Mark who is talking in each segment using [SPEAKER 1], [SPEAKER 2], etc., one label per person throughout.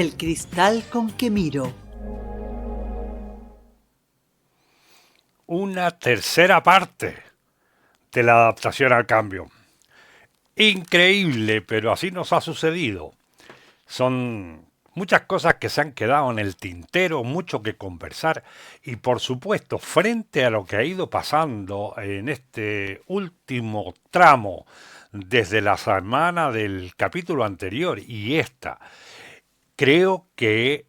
[SPEAKER 1] El cristal con que miro.
[SPEAKER 2] Una tercera parte de la adaptación al cambio. Increíble, pero así nos ha sucedido. Son muchas cosas que se han quedado en el tintero, mucho que conversar y por supuesto, frente a lo que ha ido pasando en este último tramo, desde la semana del capítulo anterior y esta, creo que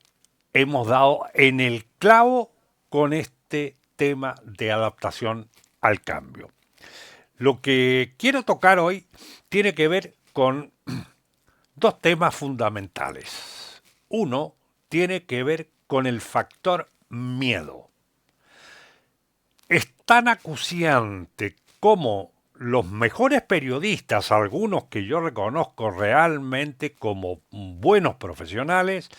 [SPEAKER 2] hemos dado en el clavo con este tema de adaptación al cambio. Lo que quiero tocar hoy tiene que ver con dos temas fundamentales. Uno tiene que ver con el factor miedo. Es tan acuciante como los mejores periodistas, algunos que yo reconozco realmente como buenos profesionales,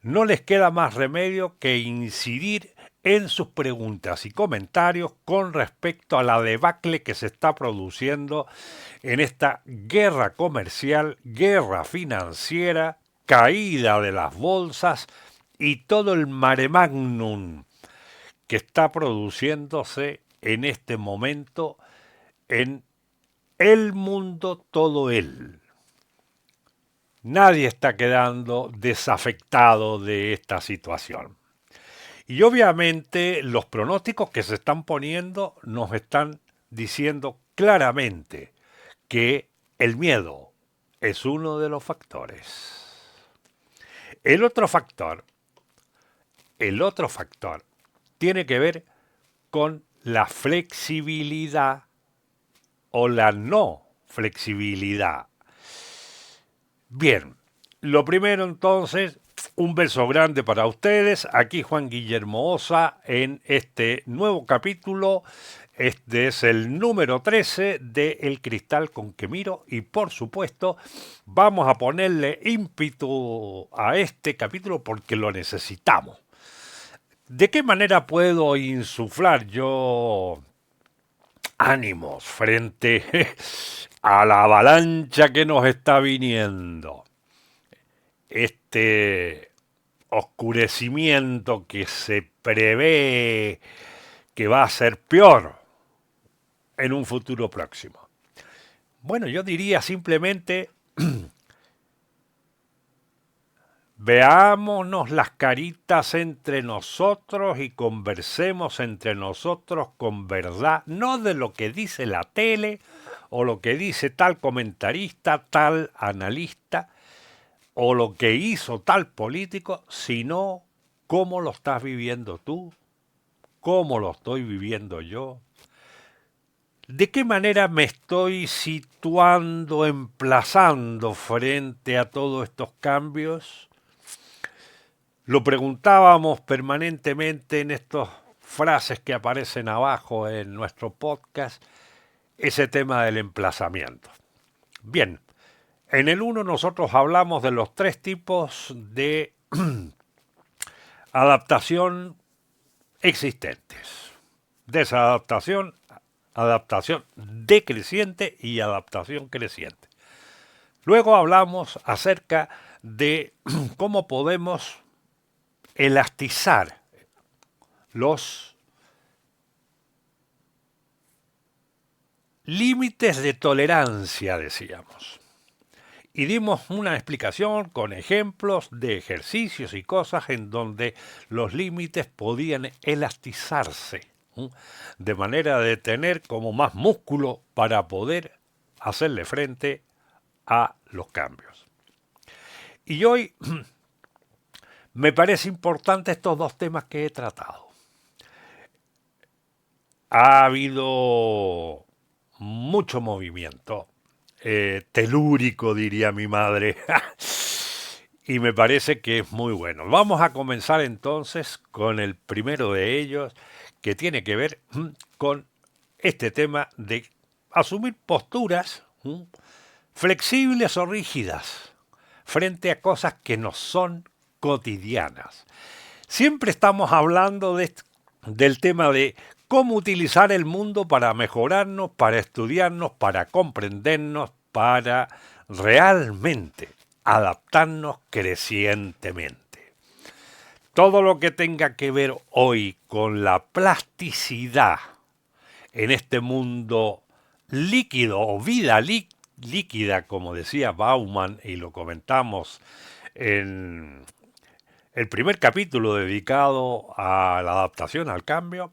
[SPEAKER 2] no les queda más remedio que incidir en sus preguntas y comentarios con respecto a la debacle que se está produciendo en esta guerra comercial, guerra financiera, caída de las bolsas y todo el mare magnum que está produciéndose en este momento en el mundo todo él. Nadie está quedando desafectado de esta situación. Y obviamente los pronósticos que se están poniendo nos están diciendo claramente que el miedo es uno de los factores. El otro factor, el otro factor tiene que ver con la flexibilidad o la no flexibilidad. Bien, lo primero entonces, un beso grande para ustedes. Aquí Juan Guillermo Osa en este nuevo capítulo. Este es el número 13 de El Cristal con que miro y por supuesto vamos a ponerle ímpetu a este capítulo porque lo necesitamos. ¿De qué manera puedo insuflar yo ánimos frente a la avalancha que nos está viniendo? Este oscurecimiento que se prevé que va a ser peor en un futuro próximo. Bueno, yo diría simplemente veámonos las caritas entre nosotros y conversemos entre nosotros con verdad, no de lo que dice la tele o lo que dice tal comentarista, tal analista o lo que hizo tal político, sino cómo lo estás viviendo tú, cómo lo estoy viviendo yo. ¿De qué manera me estoy situando, emplazando frente a todos estos cambios? Lo preguntábamos permanentemente en estas frases que aparecen abajo en nuestro podcast, ese tema del emplazamiento. Bien, en el 1 nosotros hablamos de los 3 tipos de adaptación existentes. Desadaptación, adaptación decreciente y adaptación creciente. Luego hablamos acerca de cómo podemos elastizar los límites de tolerancia, decíamos. Y dimos una explicación con ejemplos de ejercicios y cosas en donde los límites podían elastizarse, de manera de tener como más músculo para poder hacerle frente a los cambios. Y hoy me parece importante estos dos temas que he tratado. Ha habido mucho movimiento, telúrico diría mi madre, y me parece que es muy bueno. Vamos a comenzar entonces con el primero de ellos, que tiene que ver con este tema de asumir posturas flexibles o rígidas frente a cosas que no son cotidianas. Siempre estamos hablando del tema de cómo utilizar el mundo para mejorarnos, para estudiarnos, para comprendernos, para realmente adaptarnos crecientemente. Todo lo que tenga que ver hoy con la plasticidad en este mundo líquido o vida líquida, como decía Bauman, y lo comentamos en el primer capítulo dedicado a la adaptación al cambio,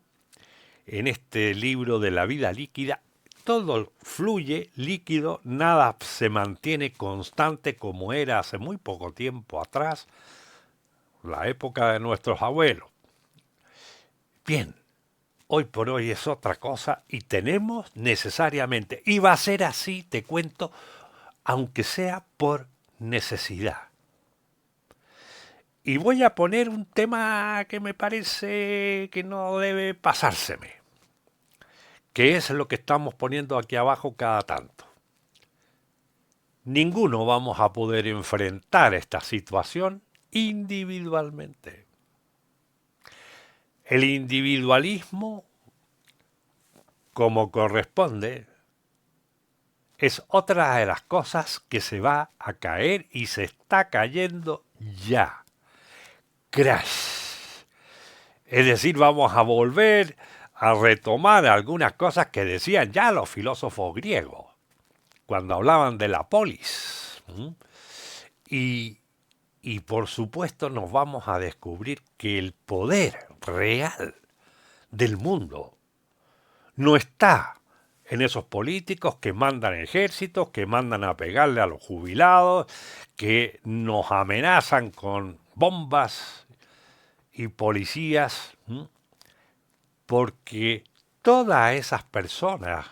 [SPEAKER 2] en este libro de la vida líquida, todo fluye líquido, nada se mantiene constante como era hace muy poco tiempo atrás, la época de nuestros abuelos. Bien, hoy por hoy es otra cosa y tenemos necesariamente, y va a ser así, te cuento, aunque sea por necesidad. Y voy a poner un tema que me parece que no debe pasárseme, que es lo que estamos poniendo aquí abajo cada tanto. Ninguno vamos a poder enfrentar esta situación individualmente. El individualismo, como corresponde, es otra de las cosas que se va a caer y se está cayendo ya. Crash. Es decir, vamos a volver a retomar algunas cosas que decían ya los filósofos griegos, cuando hablaban de la polis. Y por supuesto nos vamos a descubrir que el poder real del mundo no está en esos políticos que mandan ejércitos, que mandan a pegarle a los jubilados, que nos amenazan con bombas y policías, porque todas esas personas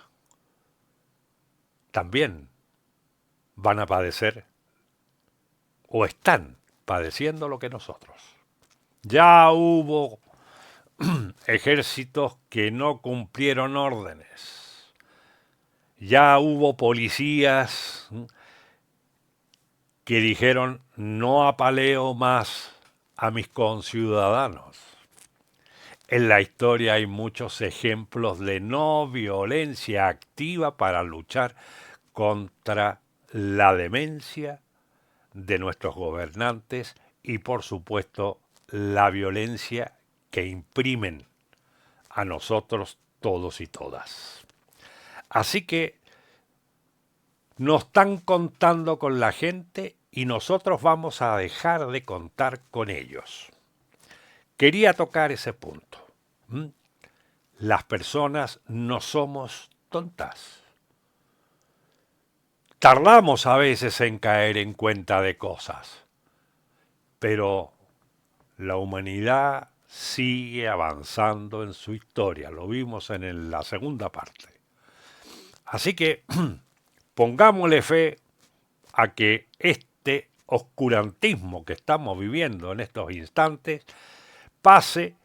[SPEAKER 2] también van a padecer o están padeciendo lo que nosotros. Ya hubo ejércitos que no cumplieron órdenes. Ya hubo policías que dijeron no apaleo más a mis conciudadanos. En la historia hay muchos ejemplos de no violencia activa para luchar contra la demencia de nuestros gobernantes y por supuesto la violencia que imprimen a nosotros todos y todas. Así que nos están contando con la gente y nosotros vamos a dejar de contar con ellos. Quería tocar ese punto. Las personas no somos tontas. Tardamos a veces en caer en cuenta de cosas, pero la humanidad sigue avanzando en su historia. Lo vimos en la segunda parte. Así que pongámosle fe a que este oscurantismo que estamos viviendo en estos instantes pase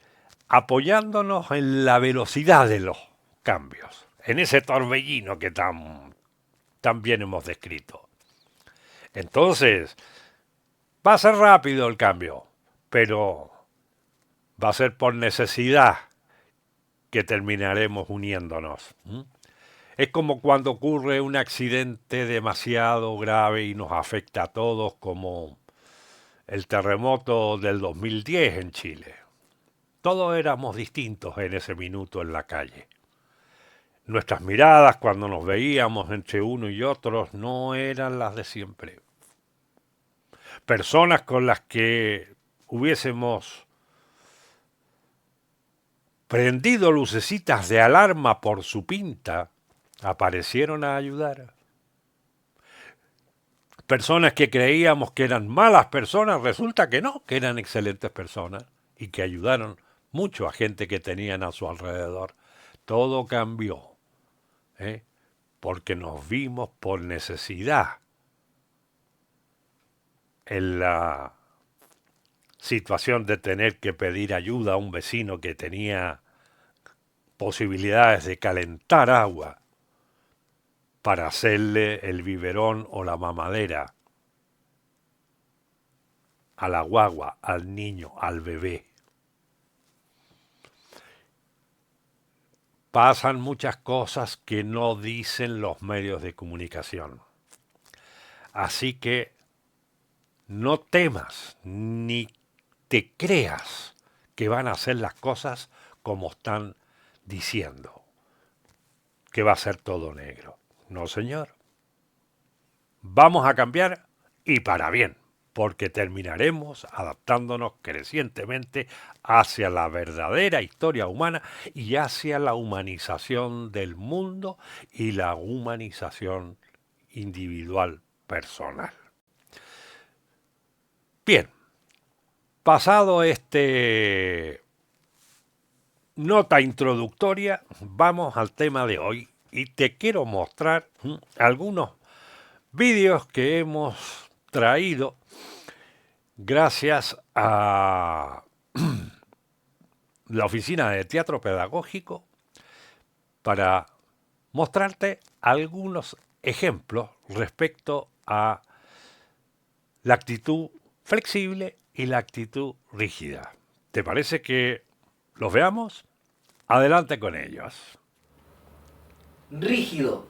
[SPEAKER 2] apoyándonos en la velocidad de los cambios, en ese torbellino que tan bien hemos descrito. Entonces, va a ser rápido el cambio, pero va a ser por necesidad que terminaremos uniéndonos. Es como cuando ocurre un accidente demasiado grave y nos afecta a todos, como el terremoto del 2010 en Chile. Todos éramos distintos en ese minuto en la calle. Nuestras miradas cuando nos veíamos entre uno y otros no eran las de siempre. Personas con las que hubiésemos prendido lucecitas de alarma por su pinta, aparecieron a ayudar. Personas que creíamos que eran malas personas, resulta que no, que eran excelentes personas y que ayudaron mucho a gente que tenían a su alrededor. Todo cambió, porque nos vimos por necesidad en la situación de tener que pedir ayuda a un vecino que tenía posibilidades de calentar agua para hacerle el biberón o la mamadera a la guagua, al niño, al bebé. Pasan muchas cosas que no dicen los medios de comunicación. Así que No temas ni te creas que van a hacer las cosas como están diciendo, que va a ser todo negro. No, señor. Vamos a cambiar y para bien, porque terminaremos adaptándonos crecientemente hacia la verdadera historia humana y hacia la humanización del mundo y la humanización individual personal. Bien, pasado este nota introductoria, vamos al tema de hoy y te quiero mostrar algunos vídeos que hemos traído gracias a la Oficina de Teatro Pedagógico para mostrarte algunos ejemplos respecto a la actitud flexible y la actitud rígida. ¿Te parece que los veamos? Adelante con ellos.
[SPEAKER 3] Rígido.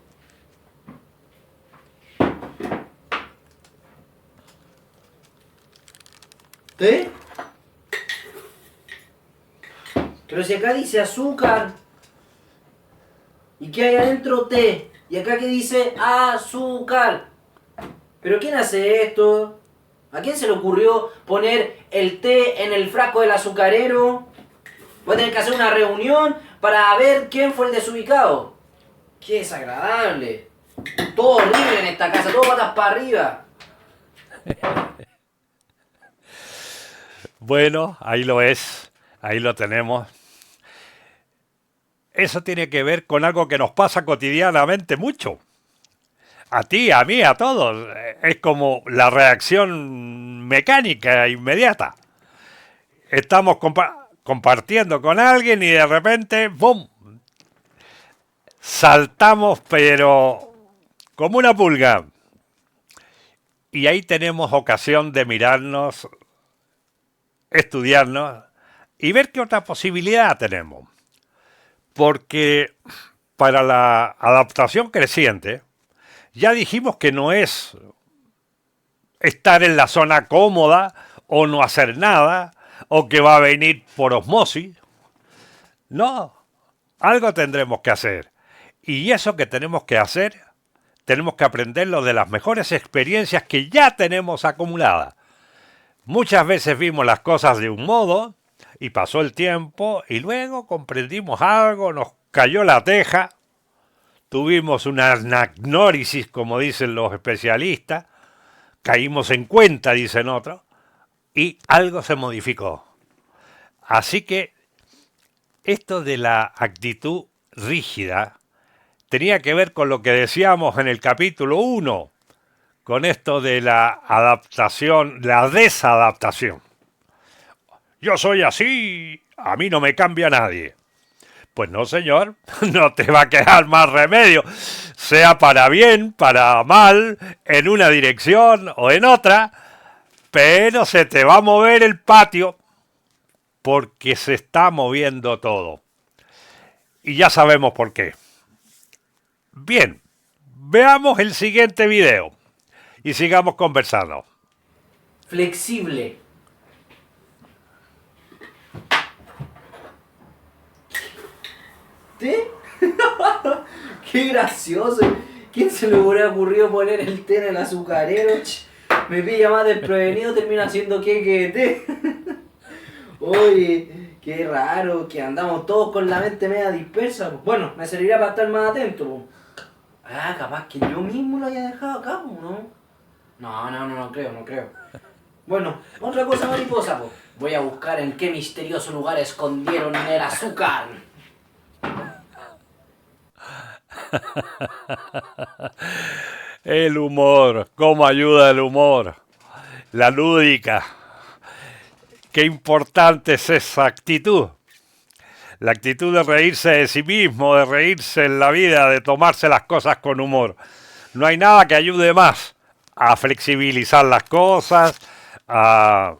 [SPEAKER 3] ¿Té? Pero si acá dice azúcar. ¿Y qué hay adentro? Té. Y acá que dice azúcar. ¿Pero quién hace esto? ¿A quién se le ocurrió poner el té en el frasco del azucarero? Voy a tener que hacer una reunión para ver quién fue el desubicado. ¡Qué desagradable! Todo horrible en esta casa, todo patas para arriba.
[SPEAKER 2] Bueno, ahí lo es, ahí lo tenemos. Eso tiene que ver con algo que nos pasa cotidianamente mucho. A ti, a mí, a todos. Es como la reacción mecánica inmediata. Estamos compartiendo con alguien y de repente, ¡bum! Saltamos, pero como una pulga. Y ahí tenemos ocasión de mirarnos, estudiarnos y ver qué otra posibilidad tenemos. Porque para la adaptación creciente, ya dijimos que no es estar en la zona cómoda o no hacer nada o que va a venir por osmosis. No, algo tendremos que hacer. Y eso que tenemos que hacer, tenemos que aprenderlo de las mejores experiencias que ya tenemos acumuladas. Muchas veces vimos las cosas de un modo y pasó el tiempo y luego comprendimos algo, nos cayó la teja, tuvimos una anagnórisis, como dicen los especialistas, caímos en cuenta, dicen otros, y algo se modificó. Así que esto de la actitud rígida tenía que ver con lo que decíamos en el capítulo 1, con esto de la adaptación, la desadaptación. Yo soy así, a mí no me cambia nadie. Pues no, señor, no te va a quedar más remedio, sea para bien, para mal, en una dirección o en otra, pero se te va a mover el patio porque se está moviendo todo. Y ya sabemos por qué. Bien, veamos el siguiente video y sigamos conversando.
[SPEAKER 3] Flexible. ¿Té? ¡Qué gracioso! ¿Quién se le hubiera ocurrido poner el té en el azucarero? Me pilla más desprevenido, termina haciendo queque de té. Oye, qué raro que andamos todos con la mente media dispersa. Bueno, me serviría para estar más atento. Ah, capaz que yo mismo lo haya dejado acá, ¿no? No creo. Bueno, otra cosa mariposa, pues. Voy a buscar en qué misterioso lugar escondieron el azúcar.
[SPEAKER 2] El humor, cómo ayuda el humor, la lúdica. Qué importante es esa actitud. La actitud de reírse de sí mismo, de reírse en la vida, de tomarse las cosas con humor. No hay nada que ayude más a flexibilizar las cosas, a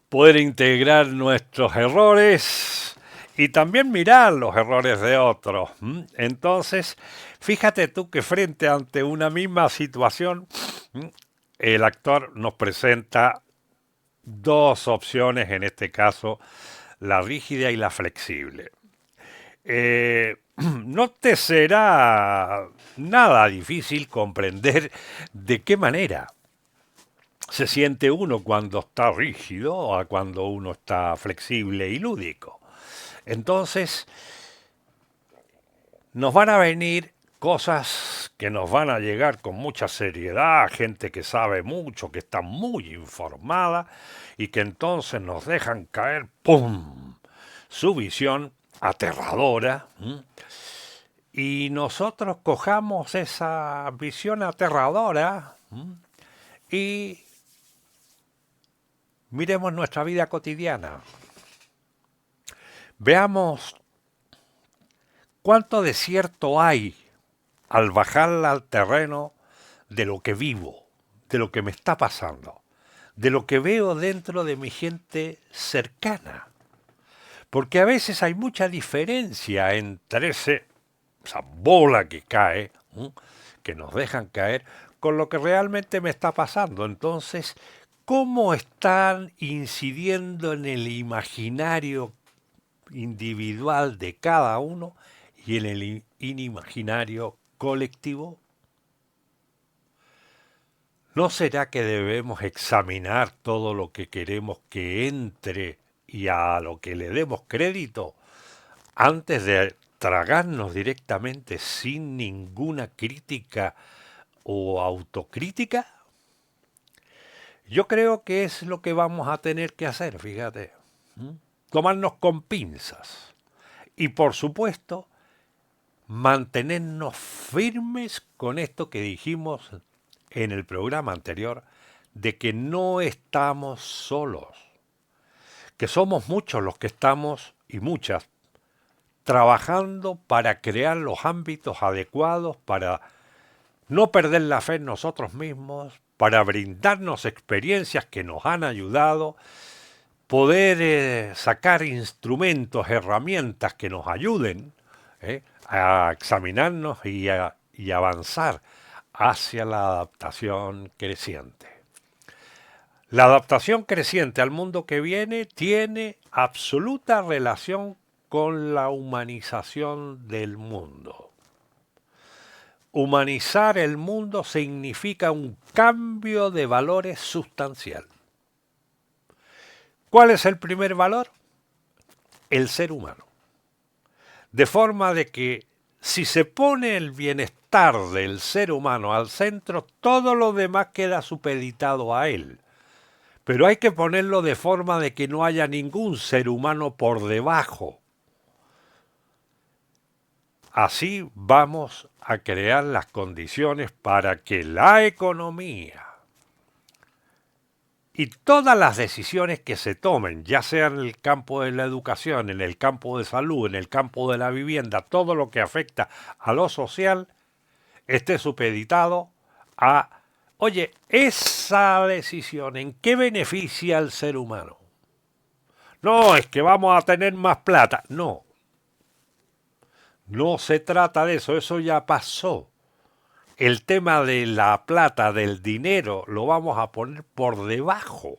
[SPEAKER 2] poder integrar nuestros errores y también mirar los errores de otros. Entonces, fíjate tú que frente ante una misma situación, el actor nos presenta dos opciones, en este caso, la rígida y la flexible. No te será nada difícil comprender de qué manera se siente uno cuando está rígido o cuando uno está flexible y lúdico. Entonces, nos van a venir cosas que nos van a llegar con mucha seriedad, gente que sabe mucho, que está muy informada y que entonces nos dejan caer, ¡pum!, su visión aterradora. Y nosotros cojamos esa visión aterradora y miremos nuestra vida cotidiana. Veamos cuánto desierto hay al bajarla al terreno de lo que vivo, de lo que me está pasando, de lo que veo dentro de mi gente cercana. Porque a veces hay mucha diferencia entre esa bola que cae, que nos dejan caer, con lo que realmente me está pasando. Entonces, ¿cómo están incidiendo en el imaginario individual de cada uno y en el inimaginario colectivo? ¿No será que debemos examinar todo lo que queremos que entre y a lo que le demos crédito antes de tragarnos directamente sin ninguna crítica o autocrítica? Yo creo que es lo que vamos a tener que hacer, fíjate. Tomarnos con pinzas. Y por supuesto, mantenernos firmes con esto que dijimos en el programa anterior, de que no estamos solos, que somos muchos los que estamos, y muchas, trabajando para crear los ámbitos adecuados, para no perder la fe en nosotros mismos, para brindarnos experiencias que nos han ayudado, poder sacar instrumentos, herramientas que nos ayuden a examinarnos y avanzar hacia la adaptación creciente. La adaptación creciente al mundo que viene tiene absoluta relación con la humanización del mundo. Humanizar el mundo significa un cambio de valores sustancial. ¿Cuál es el primer valor? El ser humano. De forma de que si se pone el bienestar del ser humano al centro, todo lo demás queda supeditado a él. Pero hay que ponerlo de forma de que no haya ningún ser humano por debajo. Así vamos a crear las condiciones para que la economía y todas las decisiones que se tomen, ya sea en el campo de la educación, en el campo de salud, en el campo de la vivienda, todo lo que afecta a lo social, esté supeditado a, oye, esa decisión, ¿en qué beneficia al ser humano? No, es que vamos a tener más plata. No. No se trata de eso, eso ya pasó. El tema de la plata, del dinero, lo vamos a poner por debajo.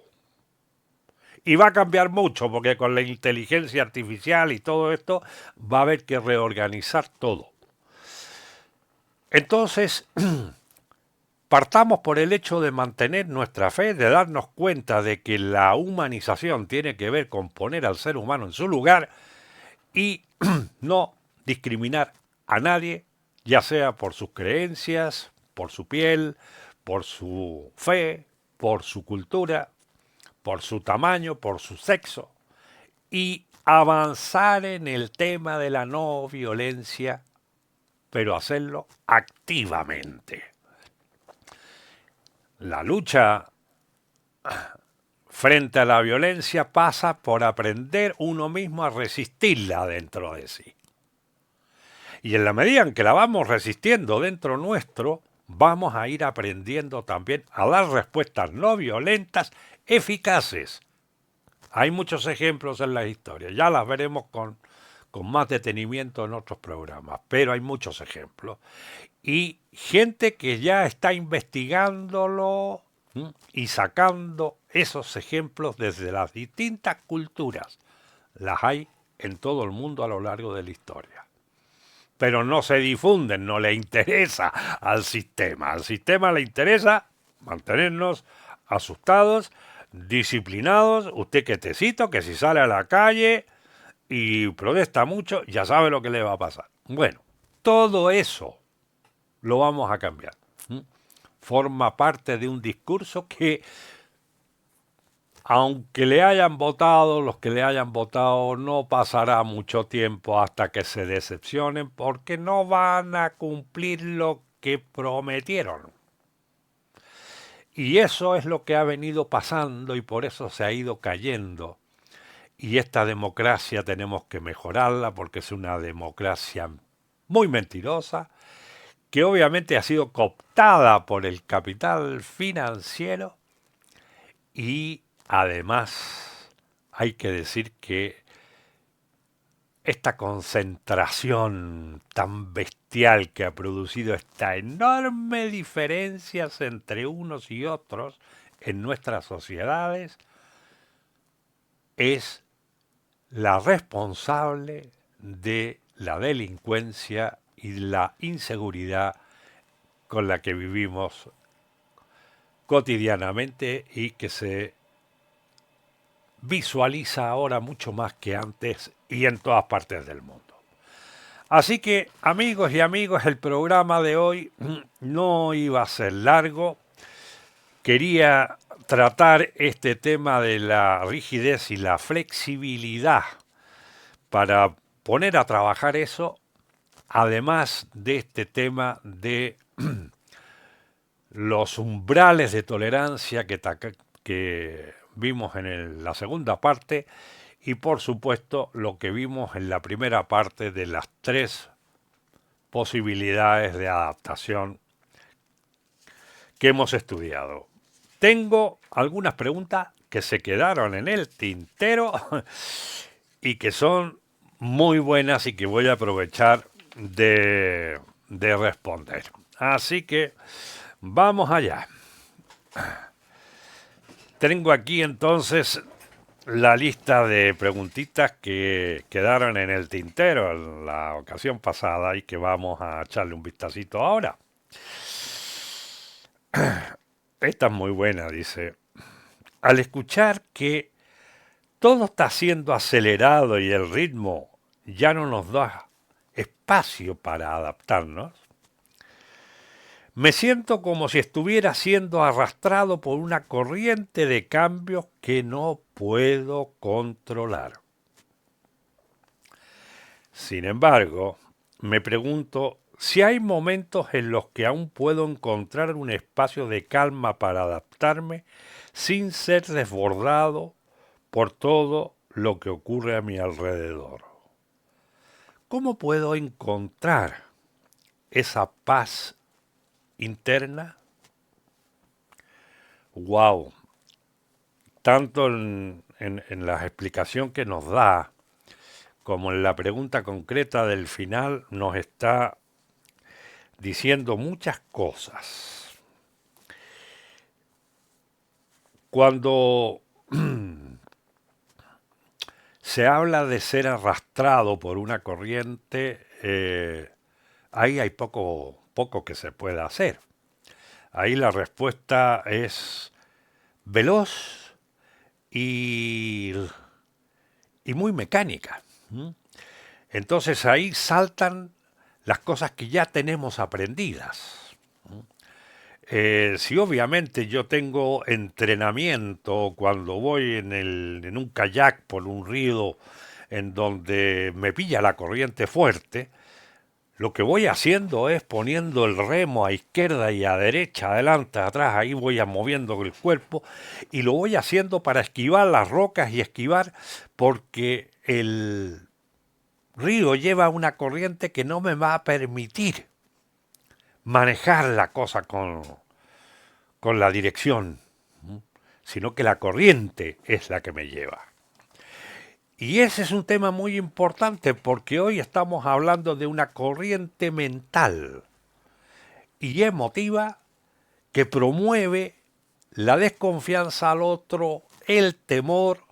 [SPEAKER 2] Y va a cambiar mucho, porque con la inteligencia artificial y todo esto, va a haber que reorganizar todo. Entonces, partamos por el hecho de mantener nuestra fe, de darnos cuenta de que la humanización tiene que ver con poner al ser humano en su lugar y no discriminar a nadie, ya sea por sus creencias, por su piel, por su fe, por su cultura, por su tamaño, por su sexo, y avanzar en el tema de la no violencia, pero hacerlo activamente. La lucha frente a la violencia pasa por aprender uno mismo a resistirla dentro de sí. Y en la medida en que la vamos resistiendo dentro nuestro, vamos a ir aprendiendo también a dar respuestas no violentas eficaces. Hay muchos ejemplos en la historia, ya las veremos con más detenimiento en otros programas, pero hay muchos ejemplos. Y gente que ya está investigándolo y sacando esos ejemplos desde las distintas culturas. Las hay en todo el mundo a lo largo de la historia. Pero no se difunden, no le interesa al sistema. Al sistema le interesa mantenernos asustados, disciplinados. Usted quietecito, que si sale a la calle y protesta mucho, ya sabe lo que le va a pasar. Bueno, todo eso lo vamos a cambiar. Forma parte de un discurso que, aunque le hayan votado, los que le hayan votado, no pasará mucho tiempo hasta que se decepcionen porque no van a cumplir lo que prometieron. Y eso es lo que ha venido pasando y por eso se ha ido cayendo. Y esta democracia tenemos que mejorarla porque es una democracia muy mentirosa, que obviamente ha sido cooptada por el capital financiero y además hay que decir que esta concentración tan bestial que ha producido esta enorme diferencias entre unos y otros en nuestras sociedades es la responsable de la delincuencia y la inseguridad con la que vivimos cotidianamente y que se visualiza ahora mucho más que antes y en todas partes del mundo. Así que, amigos y amigos, el programa de hoy no iba a ser largo. Quería tratar este tema de la rigidez y la flexibilidad para poner a trabajar eso, además de este tema de los umbrales de tolerancia que vimos en la segunda parte y por supuesto lo que vimos en la primera parte de las 3 posibilidades de adaptación que hemos estudiado. Tengo algunas preguntas que se quedaron en el tintero y que son muy buenas y que voy a aprovechar de responder. Así que vamos allá. Tengo aquí entonces la lista de preguntitas que quedaron en el tintero en la ocasión pasada y que vamos a echarle un vistacito ahora. Esta es muy buena, dice. Al escuchar que todo está siendo acelerado y el ritmo ya no nos da espacio para adaptarnos, me siento como si estuviera siendo arrastrado por una corriente de cambios que no puedo controlar. Sin embargo, me pregunto si hay momentos en los que aún puedo encontrar un espacio de calma para adaptarme sin ser desbordado por todo lo que ocurre a mi alrededor. ¿Cómo puedo encontrar esa paz interna? Wow, tanto en la explicación que nos da como en la pregunta concreta del final nos está diciendo muchas cosas. Cuando se habla de ser arrastrado por una corriente, ahí hay poco que se pueda hacer. Ahí la respuesta es veloz y muy mecánica. Entonces ahí saltan las cosas que ya tenemos aprendidas. Si obviamente yo tengo entrenamiento cuando voy en un kayak por un río en donde me pilla la corriente fuerte, lo que voy haciendo es poniendo el remo a izquierda y a derecha, adelante, atrás, ahí voy moviendo el cuerpo y lo voy haciendo para esquivar las rocas y esquivar porque el río lleva una corriente que no me va a permitir manejar la cosa con la dirección, sino que la corriente es la que me lleva. Y ese es un tema muy importante porque hoy estamos hablando de una corriente mental y emotiva que promueve la desconfianza al otro, el temor,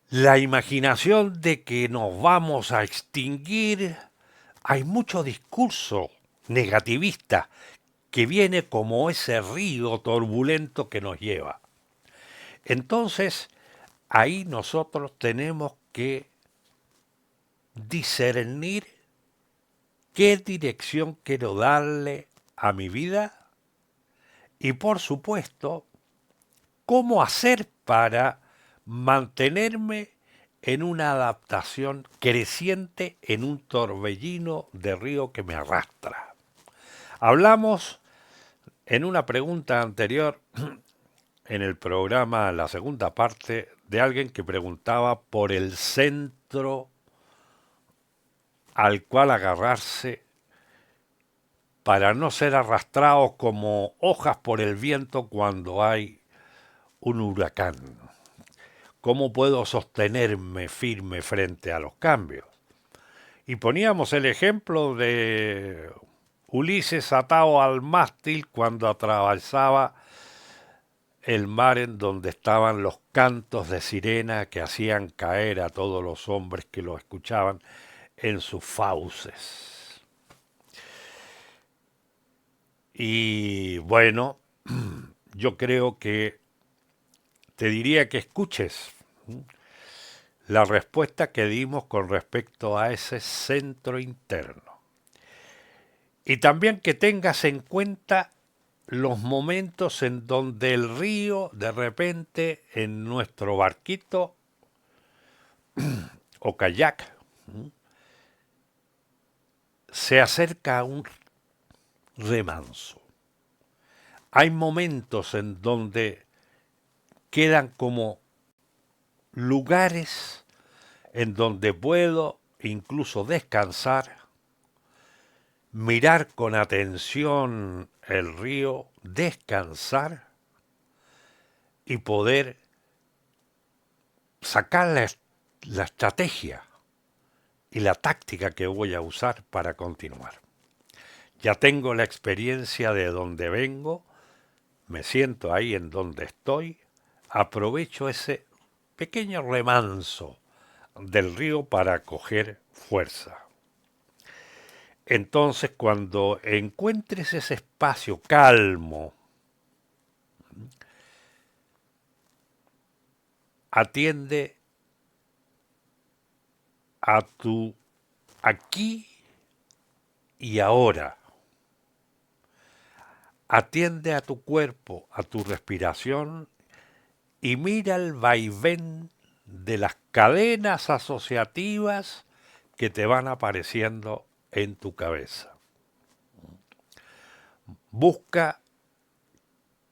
[SPEAKER 2] la imaginación de que nos vamos a extinguir. Hay mucho discurso negativista que viene como ese río turbulento que nos lleva. Entonces, ahí nosotros tenemos que discernir qué dirección quiero darle a mi vida y, por supuesto, cómo hacer para mantenerme en una adaptación creciente en un torbellino de río que me arrastra. Hablamos en una pregunta anterior, en el programa, la segunda parte, de alguien que preguntaba por el centro al cual agarrarse para no ser arrastrados como hojas por el viento cuando hay un huracán. ¿Cómo puedo sostenerme firme frente a los cambios? Y poníamos el ejemplo de Ulises atado al mástil cuando atravesaba el mar en donde estaban los cantos de sirena que hacían caer a todos los hombres que lo escuchaban en sus fauces. Y bueno, yo creo que te diría que escuches la respuesta que dimos con respecto a ese centro interno. Y también que tengas en cuenta los momentos en donde el río, de repente, en nuestro barquito o kayak, se acerca a un remanso. Hay momentos en donde quedan como lugares en donde puedo incluso descansar, mirar con atención el río, descansar y poder sacar la estrategia y la táctica que voy a usar para continuar. Ya tengo la experiencia de donde vengo, me siento ahí en donde estoy, aprovecho ese pequeño remanso del río para coger fuerza. Entonces, cuando encuentres ese espacio calmo, atiende a tu aquí y ahora. Atiende a tu cuerpo, a tu respiración y mira el vaivén de las cadenas asociativas que te van apareciendo en tu cabeza. Busca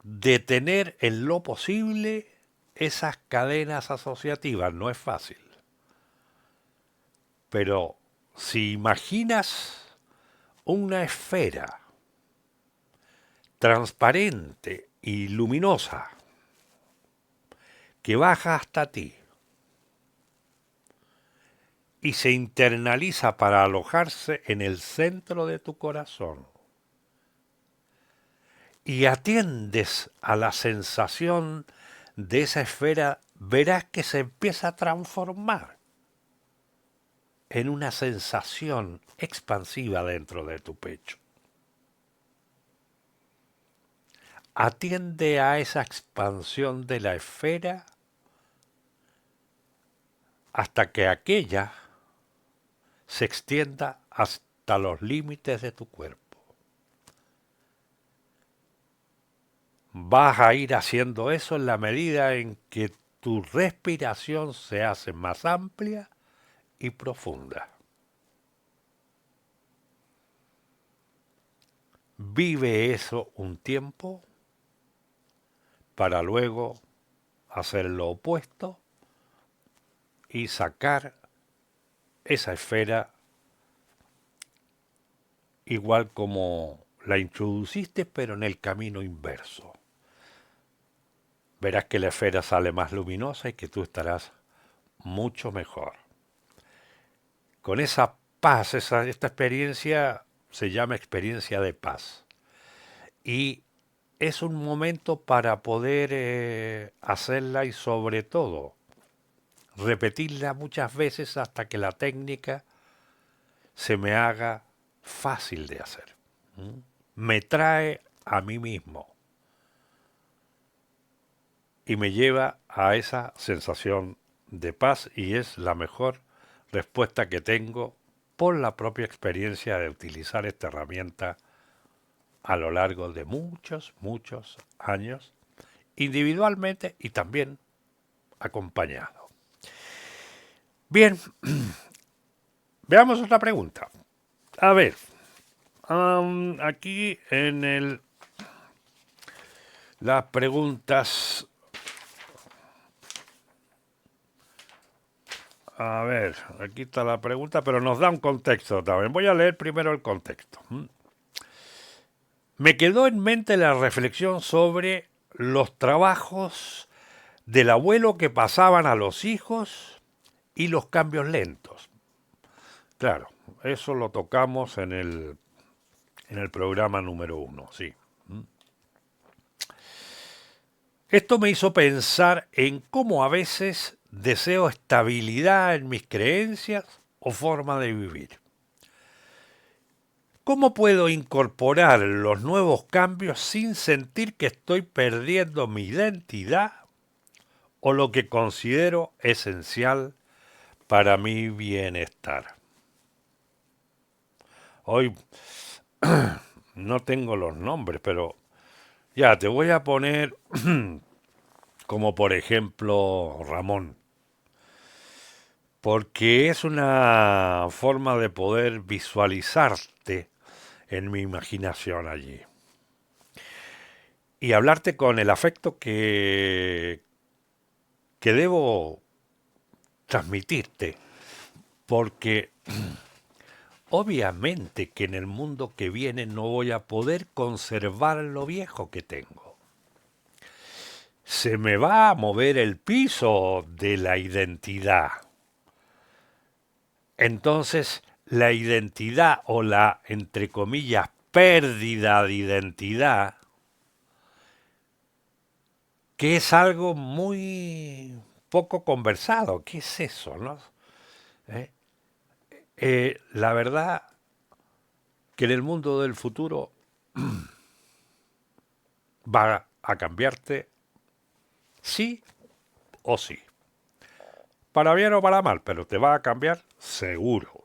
[SPEAKER 2] detener en lo posible esas cadenas asociativas. No es fácil. Pero si imaginas una esfera transparente y luminosa que baja hasta ti y se internaliza para alojarse en el centro de tu corazón, y atiendes a la sensación de esa esfera, verás que se empieza a transformar en una sensación expansiva dentro de tu pecho. Atiende a esa expansión de la esfera hasta que aquella se extienda hasta los límites de tu cuerpo. Vas a ir haciendo eso en la medida en que tu respiración se hace más amplia y profunda. Vive eso un tiempo para luego hacer lo opuesto y sacar esa esfera igual como la introduciste, pero en el camino inverso. Verás que la esfera sale más luminosa y que tú estarás mucho mejor. Con esa paz, esta experiencia se llama experiencia de paz. Y es un momento para poder hacerla y sobre todo repetirla muchas veces hasta que la técnica se me haga fácil de hacer. ¿Mm? Me trae a mí mismo y me lleva a esa sensación de paz y es la mejor respuesta que tengo por la propia experiencia de utilizar esta herramienta a lo largo de muchos, muchos años, individualmente y también acompañado. Bien, veamos otra pregunta. A ver, aquí en las preguntas. A ver, aquí está la pregunta, pero nos da un contexto también. Voy a leer primero el contexto. Me quedó en mente la reflexión sobre los trabajos del abuelo que pasaban a los hijos y los cambios lentos. Claro, eso lo tocamos en el programa número 1, sí. Esto me hizo pensar en cómo a veces deseo estabilidad en mis creencias o forma de vivir. ¿Cómo puedo incorporar los nuevos cambios sin sentir que estoy perdiendo mi identidad o lo que considero esencial para mi bienestar? Hoy no tengo los nombres, pero ya te voy a poner como por ejemplo Ramón, porque es una forma de poder visualizarte en mi imaginación allí y hablarte con el afecto que debo transmitirte, porque obviamente que en el mundo que viene no voy a poder conservar lo viejo que tengo. Se me va a mover el piso de la identidad. Entonces, la identidad o la, entre comillas, pérdida de identidad, que es algo muy poco conversado. ¿Qué es eso, no? ¿Eh? La verdad que en el mundo del futuro va a cambiarte sí o sí. Para bien o para mal, pero te va a cambiar seguro.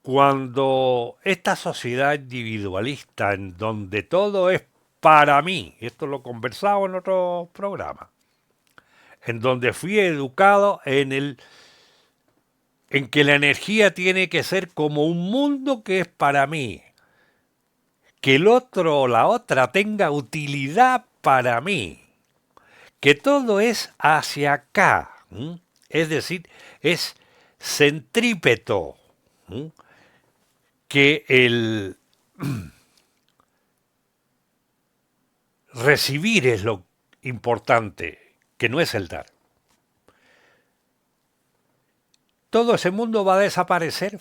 [SPEAKER 2] Cuando esta sociedad individualista en donde todo es para mí, esto lo he conversado en otro programa, en donde fui educado en que la energía tiene que ser como un mundo que es para mí, que el otro o la otra tenga utilidad para mí, que todo es hacia acá, ¿m? Es decir, es centrípeto, ¿m? Que el recibir es lo importante, que no es el dar. Todo ese mundo va a desaparecer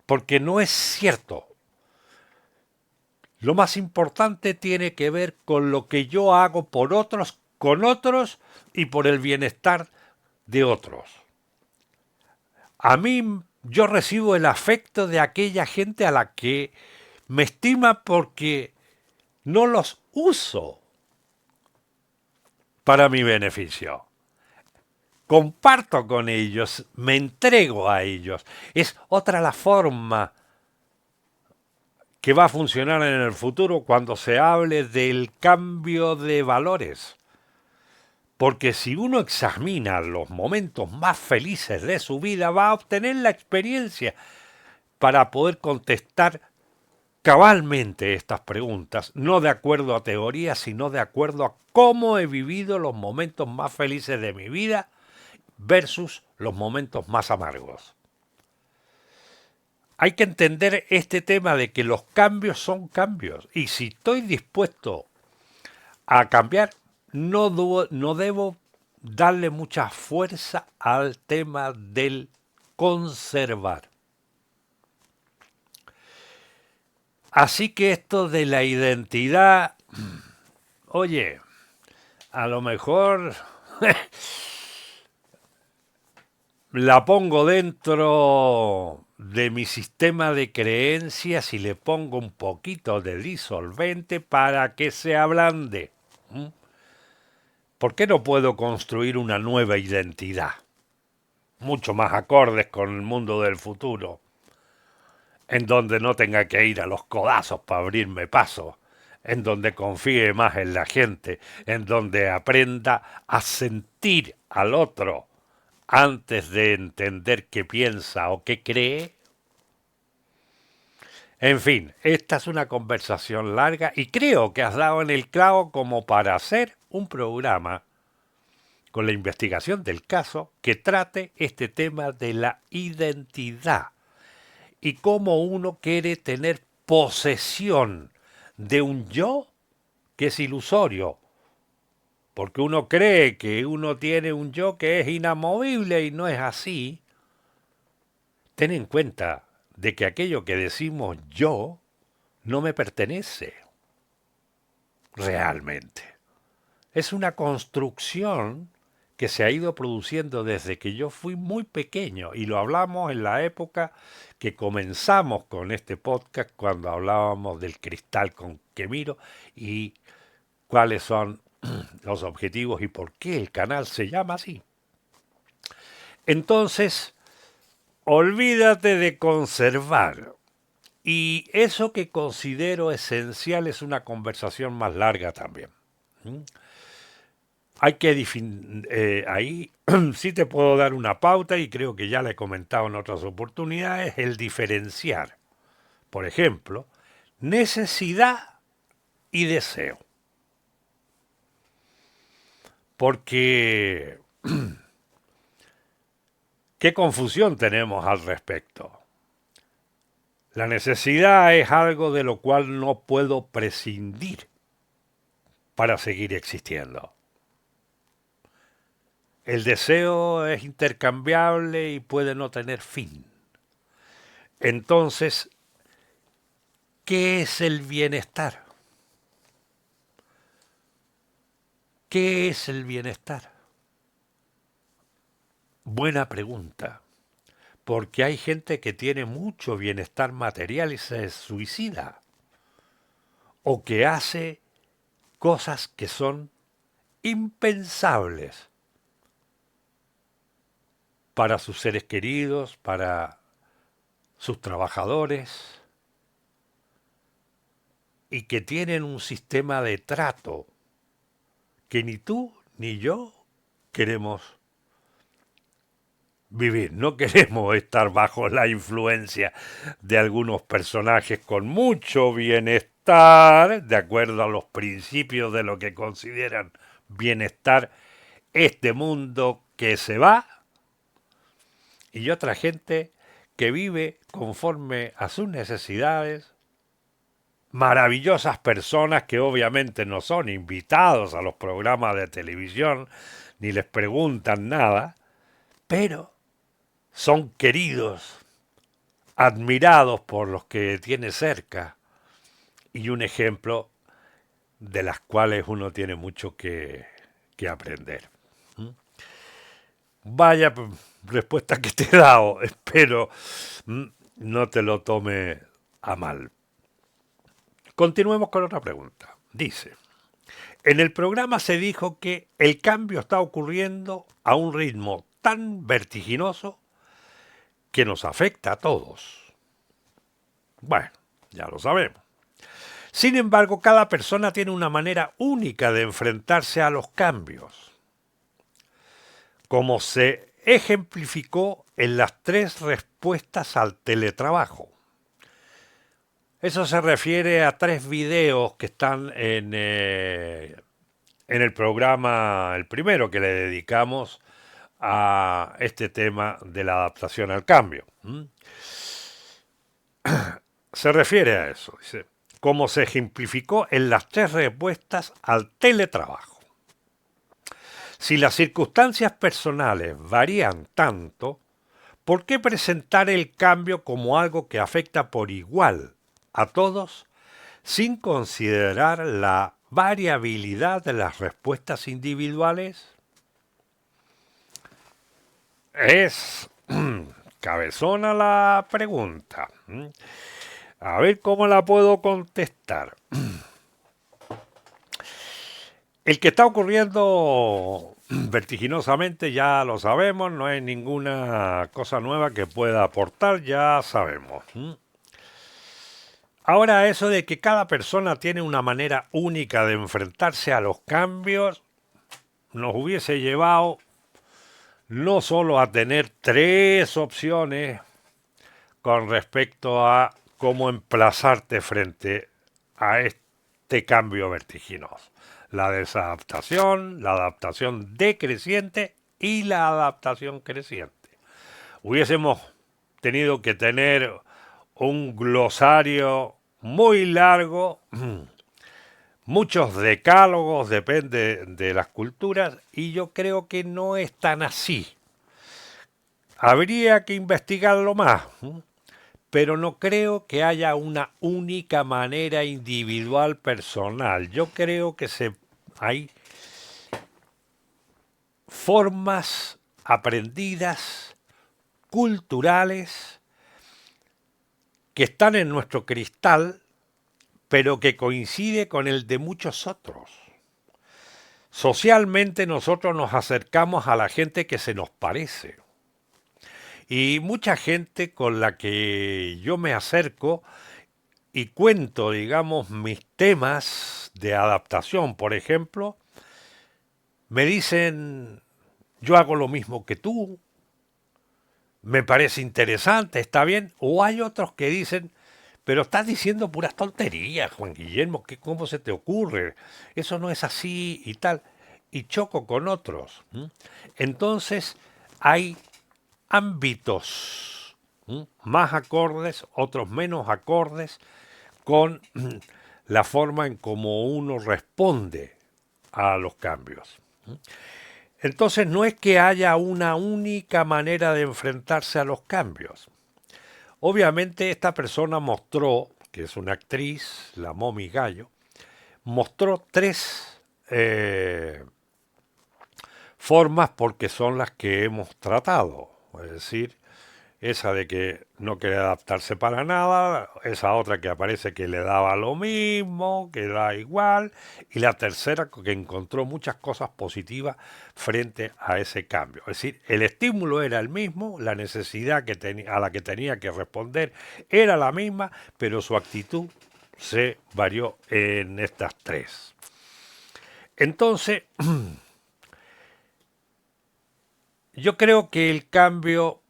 [SPEAKER 2] porque no es cierto. Lo más importante tiene que ver con lo que yo hago por otros, con otros y por el bienestar de otros. A mí yo recibo el afecto de aquella gente a la que me estima porque no los uso para mi beneficio. Comparto con ellos, me entrego a ellos. Es otra la forma que va a funcionar en el futuro cuando se hable del cambio de valores. Porque si uno examina los momentos más felices de su vida, va a obtener la experiencia para poder contestar cabalmente estas preguntas, no de acuerdo a teorías, sino de acuerdo a cómo he vivido los momentos más felices de mi vida versus los momentos más amargos. Hay que entender este tema de que los cambios son cambios y si estoy dispuesto a cambiar, no debo darle mucha fuerza al tema del conservar. Así que esto de la identidad, oye, a lo mejor la pongo dentro de mi sistema de creencias y le pongo un poquito de disolvente para que se ablande. ¿Mm? ¿Por qué no puedo construir una nueva identidad? Mucho más acordes con el mundo del futuro, en donde no tenga que ir a los codazos para abrirme paso, en donde confíe más en la gente, en donde aprenda a sentir al otro antes de entender qué piensa o qué cree. En fin, esta es una conversación larga y creo que has dado en el clavo como para hacer un programa con la investigación del caso que trate este tema de la identidad y cómo uno quiere tener posesión de un yo que es ilusorio, porque uno cree que uno tiene un yo que es inamovible y no es así. Ten en cuenta de que aquello que decimos yo no me pertenece realmente. Es una construcción que se ha ido produciendo desde que yo fui muy pequeño y lo hablamos en la época que comenzamos con este podcast cuando hablábamos del cristal con que miro y cuáles son los objetivos y por qué el canal se llama así. Entonces, olvídate de conservar. Y eso que considero esencial es una conversación más larga también. ¿Mm? Hay que ahí sí te puedo dar una pauta y creo que ya la he comentado en otras oportunidades, el diferenciar, por ejemplo, necesidad y deseo. Porque qué confusión tenemos al respecto. La necesidad es algo de lo cual no puedo prescindir para seguir existiendo. El deseo es intercambiable y puede no tener fin. Entonces, ¿qué es el bienestar? ¿Qué es el bienestar? Buena pregunta, porque hay gente que tiene mucho bienestar material y se suicida, o que hace cosas que son impensables para sus seres queridos, para sus trabajadores, y que tienen un sistema de trato que ni tú ni yo queremos vivir. No queremos estar bajo la influencia de algunos personajes con mucho bienestar, de acuerdo a los principios de lo que consideran bienestar, este mundo que se va, y otra gente que vive conforme a sus necesidades, maravillosas personas que obviamente no son invitados a los programas de televisión, ni les preguntan nada, pero son queridos, admirados por los que tiene cerca, y un ejemplo de las cuales uno tiene mucho que aprender. ¿Mm? Vaya respuesta que te he dado, espero no te lo tome a mal. Continuemos con otra pregunta. Dice, en el programa se dijo que el cambio está ocurriendo a un ritmo tan vertiginoso que nos afecta a todos. Bueno, ya lo sabemos. Sin embargo, cada persona tiene una manera única de enfrentarse a los cambios, como se ejemplificó en las 3 respuestas al teletrabajo. Eso se refiere a 3 videos que están en el programa, el primero que le dedicamos a este tema de la adaptación al cambio. Se refiere a eso, dice, como se ejemplificó en las 3 respuestas al teletrabajo. Si las circunstancias personales varían tanto, ¿por qué presentar el cambio como algo que afecta por igual a todos sin considerar la variabilidad de las respuestas individuales? Es cabezona la pregunta. A ver cómo la puedo contestar. El que está ocurriendo vertiginosamente ya lo sabemos, no hay ninguna cosa nueva que pueda aportar, ya sabemos. Ahora eso de que cada persona tiene una manera única de enfrentarse a los cambios, nos hubiese llevado no solo a tener 3 opciones con respecto a cómo emplazarte frente a este cambio vertiginoso. La desadaptación, la adaptación decreciente y la adaptación creciente. Hubiésemos tenido que tener un glosario muy largo, muchos decálogos, depende de las culturas, y yo creo que no es tan así. Habría que investigarlo más, pero no creo que haya una única manera individual personal. Yo creo que hay formas aprendidas, culturales, que están en nuestro cristal, pero que coincide con el de muchos otros. Socialmente nosotros nos acercamos a la gente que se nos parece. Y mucha gente con la que yo me acerco y cuento, digamos, mis temas de adaptación, por ejemplo, me dicen, yo hago lo mismo que tú, me parece interesante, está bien. O hay otros que dicen, pero estás diciendo puras tonterías, Juan Guillermo, ¿cómo se te ocurre? Eso no es así y tal. Y choco con otros. Entonces hay ámbitos más acordes, otros menos acordes, con la forma en cómo uno responde a los cambios. Entonces no es que haya una única manera de enfrentarse a los cambios. Obviamente esta persona mostró, que es una actriz, la Momi Gallo, mostró 3 formas porque son las que hemos tratado. Es decir, esa de que no quería adaptarse para nada, esa otra que aparece que le daba lo mismo, que da igual, y la tercera que encontró muchas cosas positivas frente a ese cambio. Es decir, el estímulo era el mismo, la necesidad a la que tenía que responder era la misma, pero su actitud se varió en estas 3. Entonces, yo creo que el cambio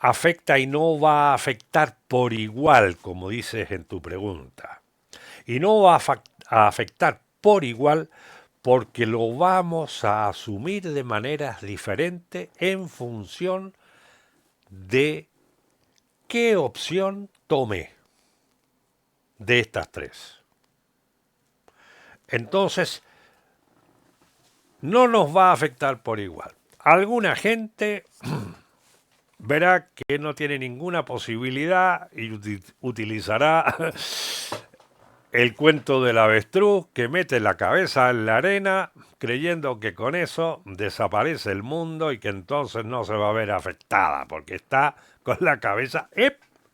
[SPEAKER 2] afecta y no va a afectar por igual, como dices en tu pregunta. Y no va a afectar por igual porque lo vamos a asumir de maneras diferentes en función de qué opción tome de estas 3. Entonces, no nos va a afectar por igual. Alguna gente verá que no tiene ninguna posibilidad y utilizará el cuento del avestruz que mete la cabeza en la arena creyendo que con eso desaparece el mundo y que entonces no se va a ver afectada porque está con la cabeza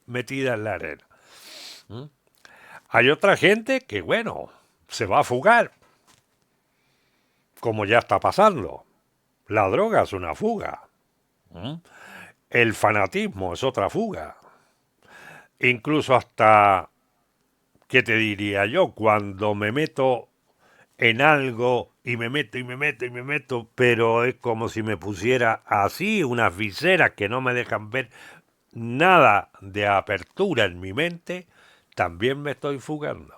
[SPEAKER 2] metida en la arena. Hay otra gente que, bueno, se va a fugar, como ya está pasando. La droga es una fuga. El fanatismo es otra fuga. Incluso hasta, ¿qué te diría yo? Cuando me meto en algo y me meto, pero es como si me pusiera así unas viseras que no me dejan ver nada de apertura en mi mente, también me estoy fugando.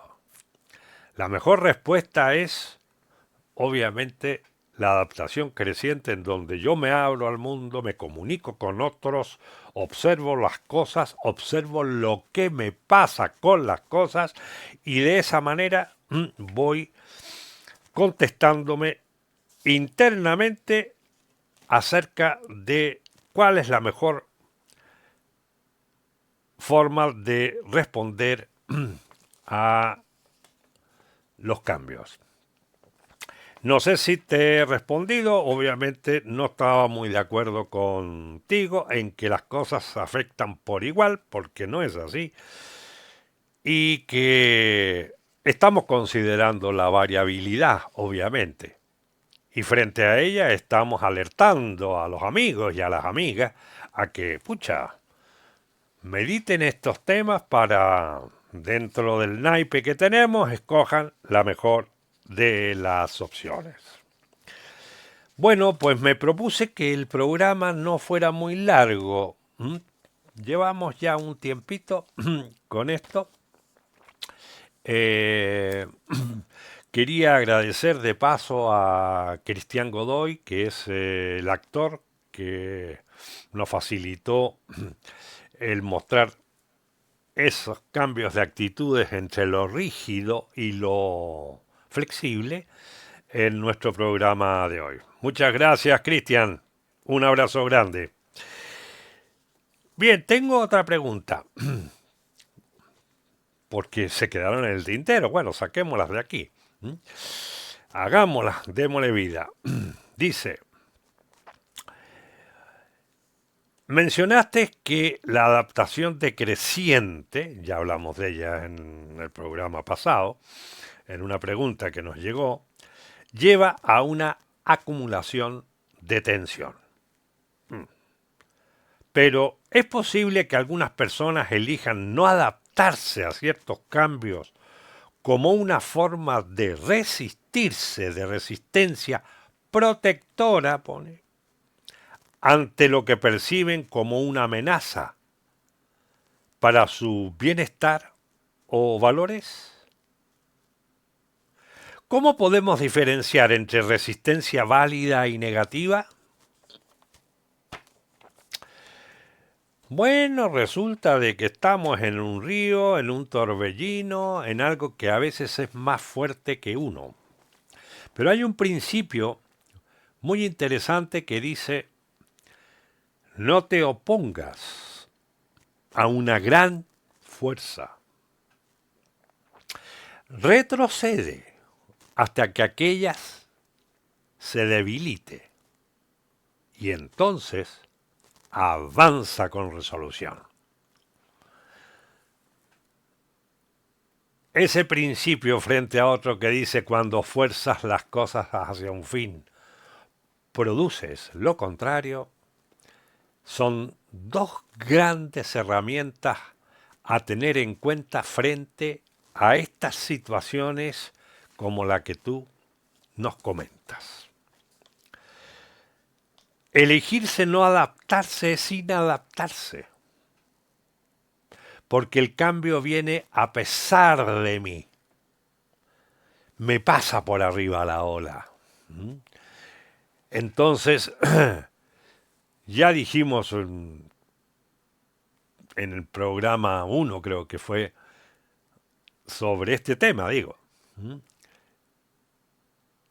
[SPEAKER 2] La mejor respuesta es, obviamente, la adaptación creciente en donde yo me abro al mundo, me comunico con otros, observo las cosas, observo lo que me pasa con las cosas y de esa manera voy contestándome internamente acerca de cuál es la mejor forma de responder a los cambios. No sé si te he respondido, obviamente no estaba muy de acuerdo contigo en que las cosas afectan por igual, porque no es así, y que estamos considerando la variabilidad, obviamente, y frente a ella estamos alertando a los amigos y a las amigas a que, pucha, mediten estos temas para, dentro del naipe que tenemos, escojan la mejor de las opciones. Bueno, pues me propuse que el programa no fuera muy largo. Llevamos ya un tiempito con esto. Eh, Quería agradecer de paso a Cristian Godoy, que es el actor que nos facilitó el mostrar esos cambios de actitudes entre lo rígido y lo flexible en nuestro programa de hoy. Muchas gracias, Cristian. Un abrazo grande. Bien, tengo otra pregunta, porque se quedaron en el tintero. Bueno, saquémoslas de aquí. Hagámoslas, démosle vida. Dice, mencionaste que la adaptación decreciente, ya hablamos de ella en el programa pasado, en una pregunta que nos llegó, lleva a una acumulación de tensión. Pero es posible que algunas personas elijan no adaptarse a ciertos cambios como una forma de resistirse, de resistencia protectora, pone, ante lo que perciben como una amenaza para su bienestar o valores. ¿Cómo podemos diferenciar entre resistencia válida y negativa? Bueno, resulta de que estamos en un río, en un torbellino, en algo que a veces es más fuerte que uno. Pero hay un principio muy interesante que dice, no te opongas a una gran fuerza. Retrocede hasta que aquellas se debilite. Y entonces avanza con resolución. Ese principio frente a otro que dice cuando fuerzas las cosas hacia un fin, produces lo contrario, son dos grandes herramientas a tener en cuenta frente a estas situaciones como la que tú nos comentas. Elegirse no adaptarse es inadaptarse, porque el cambio viene a pesar de mí. Me pasa por arriba la ola. Entonces, ya dijimos en el programa 1, creo que fue, sobre este tema, digo,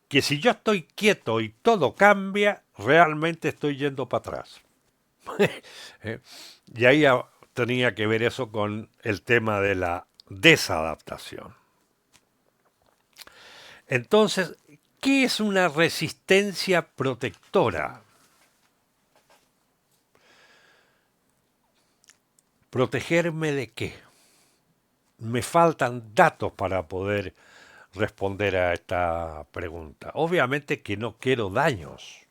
[SPEAKER 2] que si yo estoy quieto y todo cambia, realmente estoy yendo para atrás. Y ahí tenía que ver eso con el tema de la desadaptación. Entonces, ¿qué es una resistencia protectora? ¿Protegerme de qué? Me faltan datos para poder responder a esta pregunta. Obviamente que no quiero daños,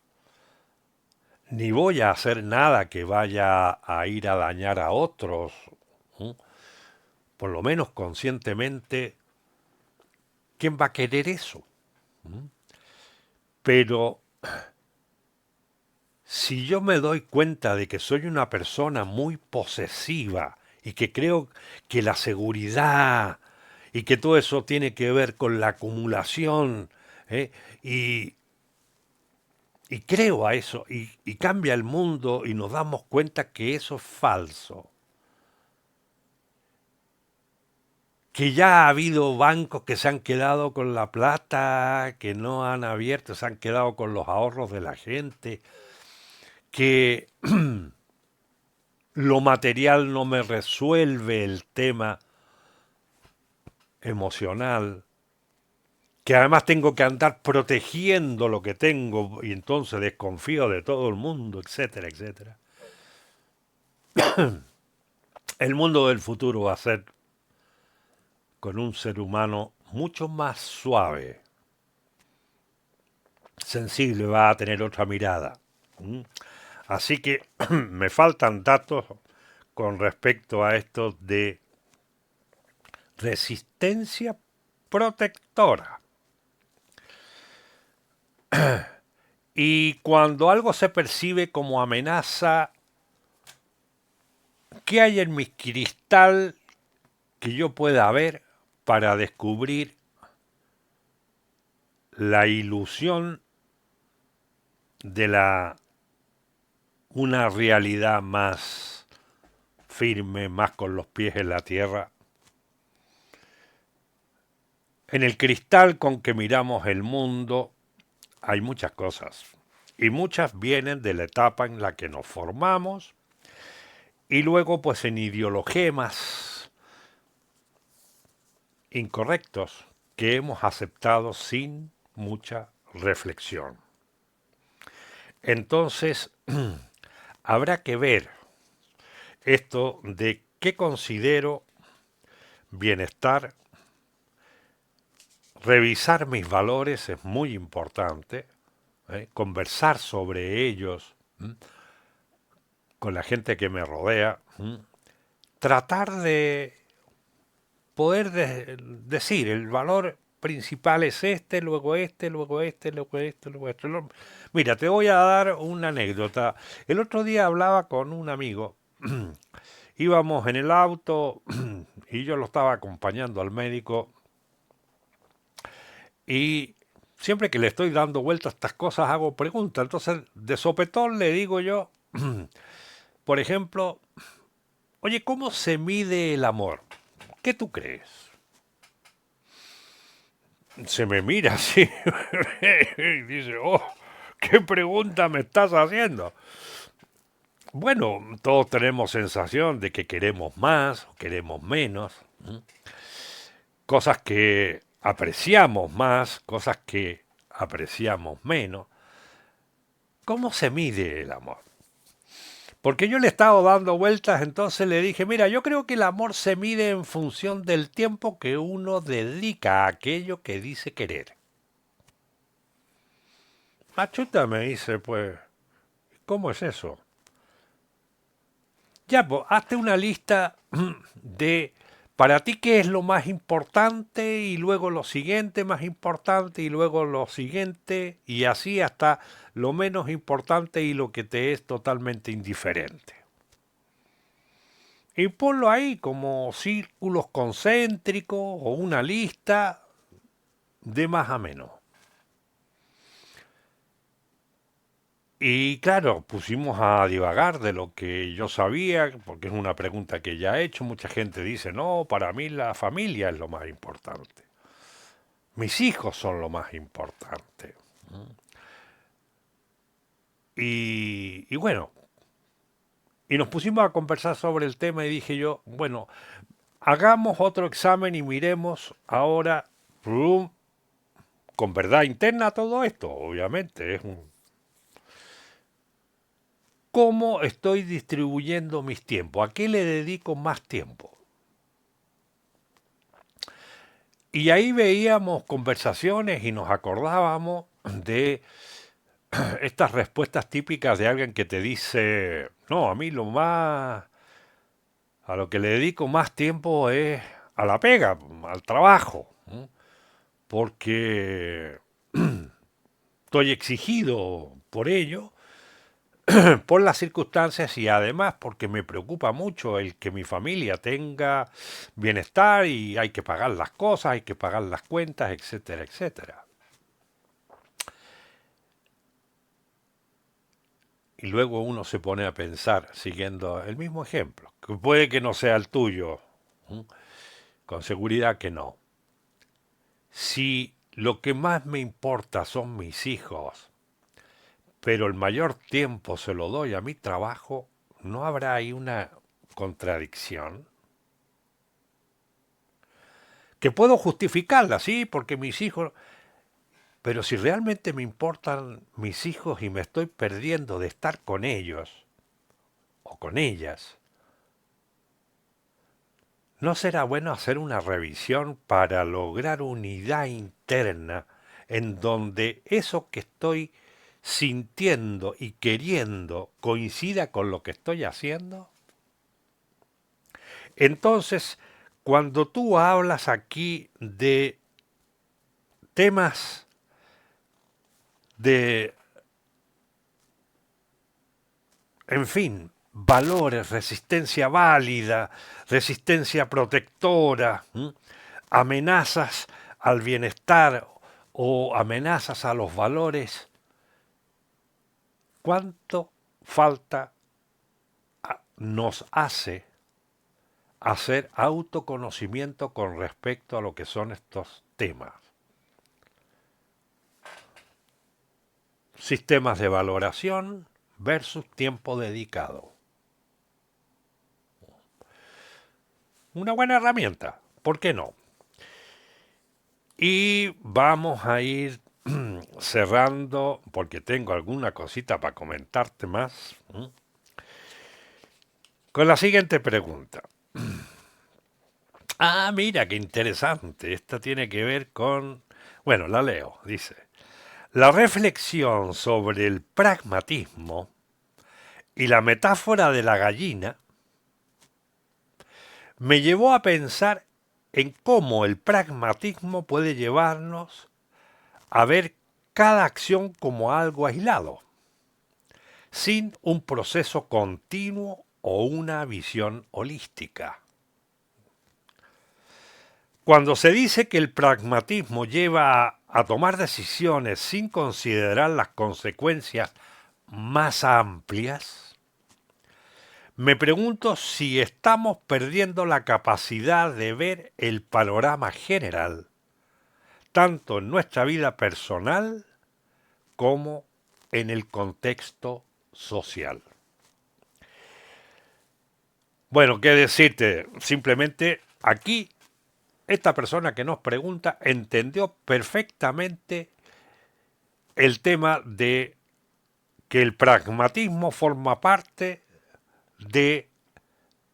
[SPEAKER 2] ni voy a hacer nada que vaya a ir a dañar a otros. Por lo menos conscientemente, ¿quién va a querer eso? Pero si yo me doy cuenta de que soy una persona muy posesiva y que creo que la seguridad y que todo eso tiene que ver con la acumulación, ¿eh? Y creo a eso y cambia el mundo y nos damos cuenta que eso es falso. Que ya ha habido bancos que se han quedado con la plata, que no han abierto, se han quedado con los ahorros de la gente, que lo material no me resuelve el tema emocional, que además tengo que andar protegiendo lo que tengo y entonces desconfío de todo el mundo, etcétera, etcétera. El mundo del futuro va a ser con un ser humano mucho más suave, sensible, va a tener otra mirada. ¿Mm? Así que me faltan datos con respecto a esto de resistencia protectora. Y cuando algo se percibe como amenaza, ¿qué hay en mi cristal que yo pueda ver para descubrir la ilusión de una realidad más firme, más con los pies en la tierra? En el cristal con que miramos el mundo hay muchas cosas, y muchas vienen de la etapa en la que nos formamos, y luego pues en ideologemas incorrectos que hemos aceptado sin mucha reflexión. Entonces, habrá que ver esto de qué considero bienestar. Revisar mis valores es muy importante, conversar sobre ellos con la gente que me rodea, tratar de poder decir el valor principal es este, luego este, luego este, luego este, luego este. Mira, te voy a dar una anécdota. El otro día hablaba con un amigo, íbamos en el auto y yo lo estaba acompañando al médico. Y siempre que le estoy dando vueltas a estas cosas hago preguntas. Entonces, de sopetón le digo yo, por ejemplo, oye, ¿cómo se mide el amor? ¿Qué tú crees? Se me mira así y dice, oh, ¿qué pregunta me estás haciendo? Bueno, todos tenemos sensación de que queremos más o queremos menos. Cosas que apreciamos más, cosas que apreciamos menos. ¿Cómo se mide el amor? Porque yo le he estado dando vueltas, entonces le dije, mira, yo creo que el amor se mide en función del tiempo que uno dedica a aquello que dice querer. Machuta me dice, pues, ¿cómo es eso? Ya, pues, hazte una lista de, para ti, qué es lo más importante y luego lo siguiente más importante y luego lo siguiente y así hasta lo menos importante y lo que te es totalmente indiferente. Y ponlo ahí como círculos concéntricos o una lista de más a menos. Y claro, pusimos a divagar de lo que yo sabía, porque es una pregunta que ya he hecho. Mucha gente dice, no, para mí la familia es lo más importante. Mis hijos son lo más importante. Y bueno, y nos pusimos a conversar sobre el tema y dije yo, bueno, hagamos otro examen y miremos ahora, con verdad interna todo esto, obviamente, es un ¿cómo estoy distribuyendo mis tiempos? ¿A qué le dedico más tiempo? Y ahí veíamos conversaciones y nos acordábamos de estas respuestas típicas de alguien que te dice, no, a mí a lo que le dedico más tiempo es a la pega, al trabajo, ¿no? Porque estoy exigido por ello, por las circunstancias y además porque me preocupa mucho el que mi familia tenga bienestar y hay que pagar las cosas, hay que pagar las cuentas, etcétera, etcétera. Y luego uno se pone a pensar, siguiendo el mismo ejemplo, que puede que no sea el tuyo, con seguridad que no. Si lo que más me importa son mis hijos, pero el mayor tiempo se lo doy a mi trabajo, ¿no habrá ahí una contradicción? que puedo justificarla, sí, porque mis hijos... Pero si realmente me importan mis hijos y me estoy perdiendo de estar con ellos o con ellas, ¿no será bueno hacer una revisión para lograr unidad interna en donde eso que estoy sintiendo y queriendo coincida con lo que estoy haciendo? Entonces, cuando tú hablas aquí de temas de, en fin, valores, resistencia válida, resistencia protectora, amenazas al bienestar o amenazas a los valores, ¿cuánto falta nos hace hacer autoconocimiento con respecto a lo que son estos temas? Sistemas de valoración versus tiempo dedicado. Una buena herramienta, ¿por qué no? Y vamos a ir cerrando, porque tengo alguna cosita para comentarte más, con la siguiente pregunta. Ah, mira, qué interesante. Esta tiene que ver con... Bueno, la leo. Dice, la reflexión sobre el pragmatismo y la metáfora de la gallina me llevó a pensar en cómo el pragmatismo puede llevarnos a ver cada acción como algo aislado, sin un proceso continuo o una visión holística. Cuando se dice que el pragmatismo lleva a tomar decisiones sin considerar las consecuencias más amplias, me pregunto si estamos perdiendo la capacidad de ver el panorama general, tanto en nuestra vida personal como en el contexto social. Bueno, ¿qué decirte? Simplemente aquí esta persona que nos pregunta entendió perfectamente el tema de que el pragmatismo forma parte de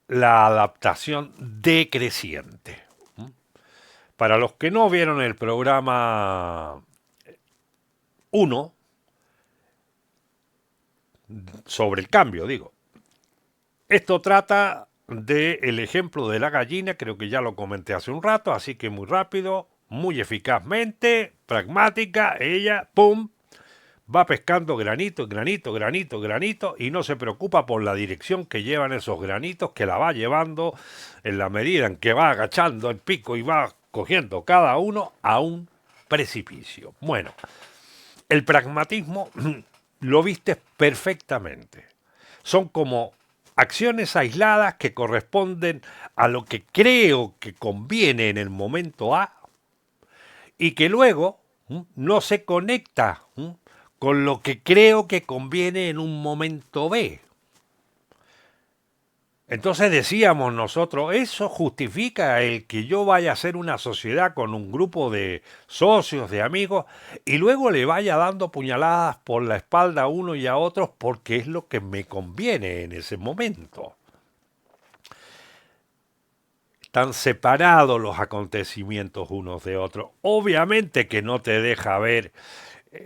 [SPEAKER 2] la adaptación decreciente. Para los que no vieron el programa 1 sobre el cambio, digo, esto trata del ejemplo de la gallina, creo que ya lo comenté hace un rato, así que muy rápido, muy eficazmente, pragmática, ella, ¡pum!, va pescando granito, granito, granito, granito y no se preocupa por la dirección que llevan esos granitos, que la va llevando en la medida en que va agachando el pico y va cogiendo cada uno a un precipicio. Bueno, el pragmatismo lo viste perfectamente. Son como acciones aisladas que corresponden a lo que creo que conviene en el momento A y que luego no se conecta con lo que creo que conviene en un momento B. Entonces decíamos nosotros, ¿eso justifica el que yo vaya a hacer una sociedad con un grupo de socios, de amigos, y luego le vaya dando puñaladas por la espalda a uno y a otros porque es lo que me conviene en ese momento? Están separados los acontecimientos unos de otros. Obviamente que no te deja ver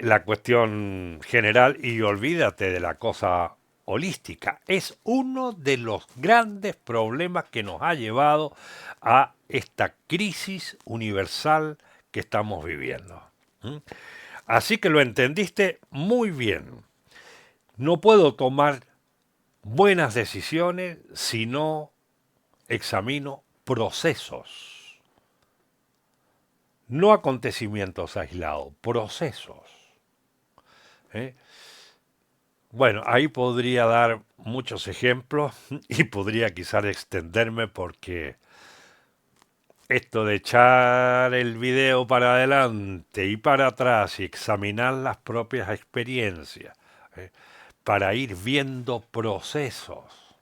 [SPEAKER 2] la cuestión general y olvídate de la cosa holística. Es uno de los grandes problemas que nos ha llevado a esta crisis universal que estamos viviendo. Así que lo entendiste muy bien. No puedo tomar buenas decisiones si no examino procesos. No acontecimientos aislados, procesos. Bueno, ahí podría dar muchos ejemplos y podría quizás extenderme porque esto de echar el video para adelante y para atrás y examinar las propias experiencias para ir viendo procesos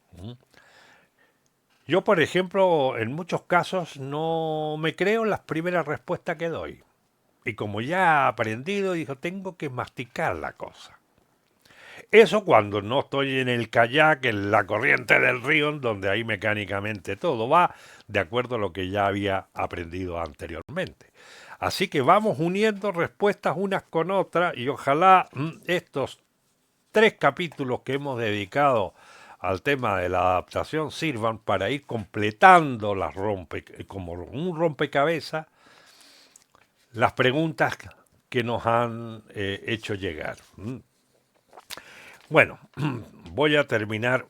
[SPEAKER 2] Yo, por ejemplo, en muchos casos no me creo las primeras respuestas que doy. Y como ya he aprendido, digo, tengo que masticar la cosa. Eso cuando no estoy en el kayak, en la corriente del río, en donde ahí mecánicamente todo va de acuerdo a lo que ya había aprendido anteriormente. Así que vamos uniendo respuestas unas con otras y ojalá estos 3 capítulos que hemos dedicado al tema de la adaptación sirvan para ir completando como un rompecabezas, las preguntas que nos han hecho llegar. Bueno, voy a terminar.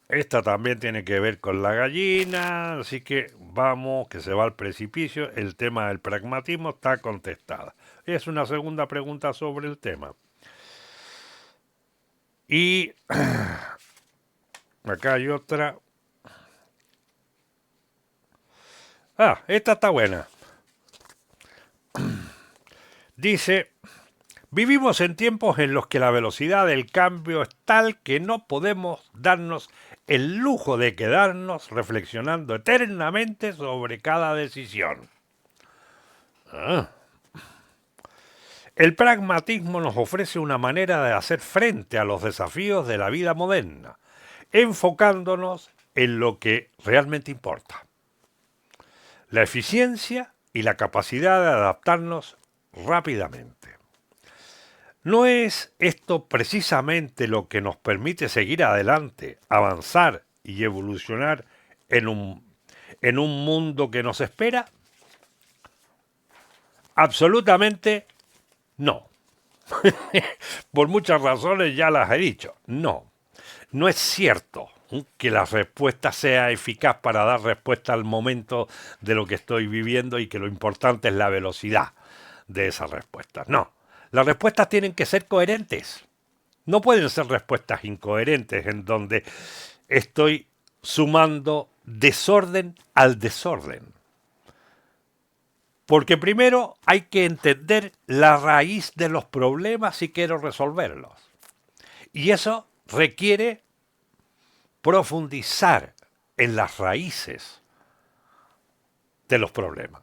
[SPEAKER 2] Esta también tiene que ver con la gallina, así que vamos, que se va al precipicio. El tema del pragmatismo está contestada. Es una segunda pregunta sobre el tema. Y acá hay otra. Esta está buena. Dice, vivimos en tiempos en los que la velocidad del cambio es tal que no podemos darnos el lujo de quedarnos reflexionando eternamente sobre cada decisión. El pragmatismo nos ofrece una manera de hacer frente a los desafíos de la vida moderna, enfocándonos en lo que realmente importa. La eficiencia y la capacidad de adaptarnos rápidamente. ¿No es esto precisamente lo que nos permite seguir adelante, avanzar y evolucionar en un mundo que nos espera? Absolutamente no. Por muchas razones ya las he dicho. No. No es cierto que la respuesta sea eficaz para dar respuesta al momento de lo que estoy viviendo y que lo importante es la velocidad de esas respuestas. No. Las respuestas tienen que ser coherentes. No pueden ser respuestas incoherentes en donde estoy sumando desorden al desorden. Porque primero hay que entender la raíz de los problemas si quiero resolverlos. Y eso requiere profundizar en las raíces de los problemas.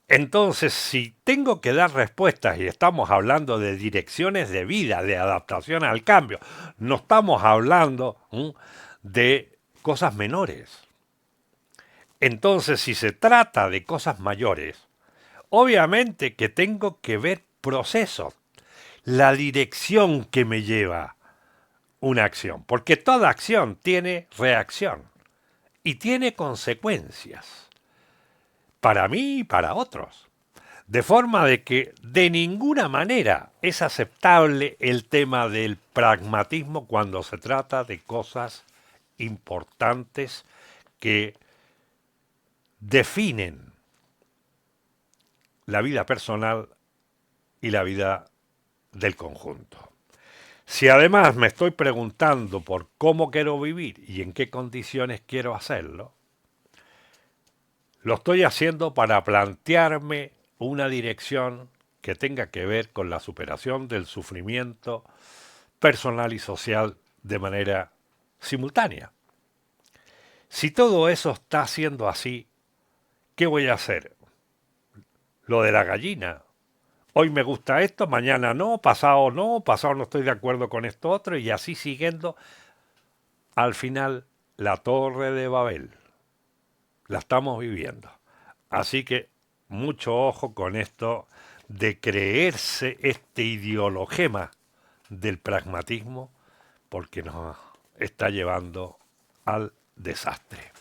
[SPEAKER 2] Entonces, si tengo que dar respuestas y estamos hablando de direcciones de vida, de adaptación al cambio, no estamos hablando de cosas menores. Entonces, si se trata de cosas mayores, obviamente que tengo que ver procesos, la dirección que me lleva una acción, porque toda acción tiene reacción y tiene consecuencias para mí y para otros. De forma de que de ninguna manera es aceptable el tema del pragmatismo cuando se trata de cosas importantes que definen la vida personal y la vida del conjunto. Si además me estoy preguntando por cómo quiero vivir y en qué condiciones quiero hacerlo, lo estoy haciendo para plantearme una dirección que tenga que ver con la superación del sufrimiento personal y social de manera simultánea. Si todo eso está siendo así, ¿qué voy a hacer? Lo de la gallina. Hoy me gusta esto, mañana no, pasado no estoy de acuerdo con esto otro, y así siguiendo. Al final, la Torre de Babel. La estamos viviendo. Así que mucho ojo con esto de creerse este ideologema del pragmatismo, porque nos está llevando al desastre.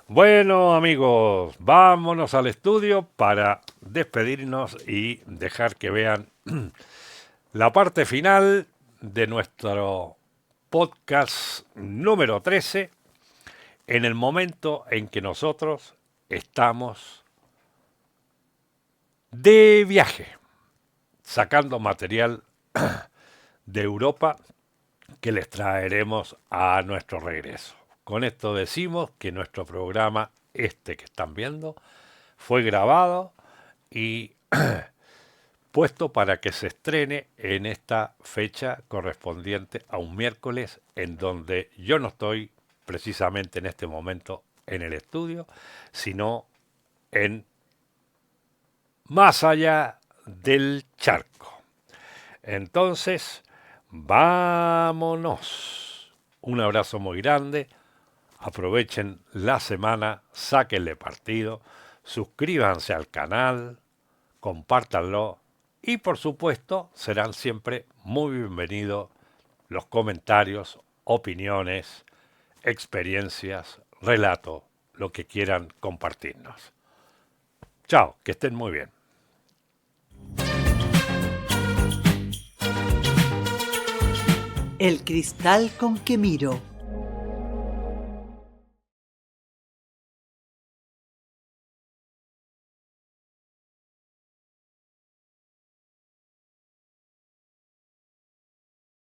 [SPEAKER 2] Bueno, amigos, vámonos al estudio para despedirnos y dejar que vean la parte final de nuestro podcast número 13, en el momento en que nosotros estamos de viaje, sacando material de Europa que les traeremos a nuestro regreso. Con esto decimos que nuestro programa, este que están viendo, fue grabado y dispuesto para que se estrene en esta fecha correspondiente a un miércoles en donde yo no estoy precisamente en este momento en el estudio, sino en más allá del charco. Entonces, vámonos. Un abrazo muy grande. Aprovechen la semana, sáquenle partido, suscríbanse al canal, compártanlo y por supuesto serán siempre muy bienvenidos los comentarios, opiniones, experiencias, relatos, lo que quieran compartirnos. Chao, que estén muy bien.
[SPEAKER 1] El cristal con que miro.